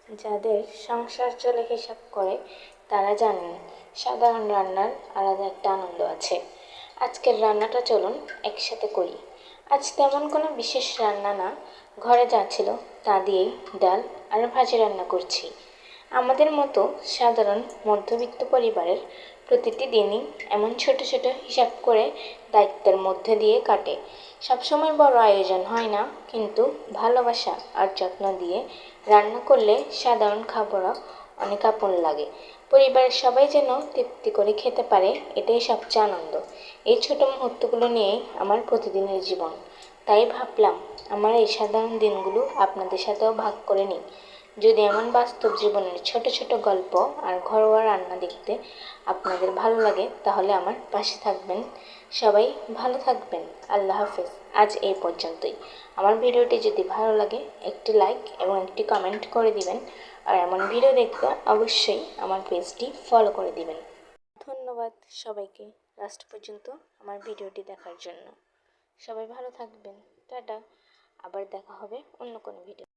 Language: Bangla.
যাদের সংসার চলে হিসাব করে তারা জানেন সাধারণ রান্নার আলাদা একটা আনন্দ আছে। আজকের রান্নাটা চলুন একসাথে করি। আজ তেমন কোনো বিশেষ রান্না না, ঘরে যা ছিল তা দিয়েই ডাল আর ভাজি রান্না করছি। আমাদের মতো সাধারণ মধ্যবিত্ত পরিবারের প্রতিটি দিনই এমন ছোট ছোট হিসাব করে দায়িত্বের মধ্যে দিয়ে কাটে। সবসময় বড় আয়োজন হয় না, কিন্তু ভালোবাসা আর যত্ন দিয়ে রান্না করলে সাধারণ খাবারও অনেক আপন লাগে। পরিবারের সবাই যেন তৃপ্তি করে খেতে পারে, এটাই সবচেয়ে আনন্দ। এই ছোট মুহূর্তগুলো নিয়েই আমার প্রতিদিনের জীবন। তাই ভাবলাম আমার এই সাধারণ দিনগুলো আপনাদের সাথেও ভাগ করে নিই। যদি এমন বাস্তব জীবনের ছোট ছোট গল্প আর ঘরোয়া রান্না দেখতে আপনাদের ভালো লাগে, তাহলে আমার পাশে থাকবেন। সবাই ভালো থাকবেন। আল্লাহ হাফেজ। আজ এই পর্যন্তই। আমার ভিডিওটি যদি ভালো লাগে একটি লাইক এবং একটি কমেন্ট করে দিবেন। আর এমন ভিডিও দেখতে অবশ্যই আমার পেজটি ফলো করে দিবেন। ধন্যবাদ সবাইকে লাস্ট পর্যন্ত আমার ভিডিওটি দেখার জন্য। সবাই ভালো থাকবেন। টাটা। আবার দেখা হবে অন্য কোনো ভিডিও।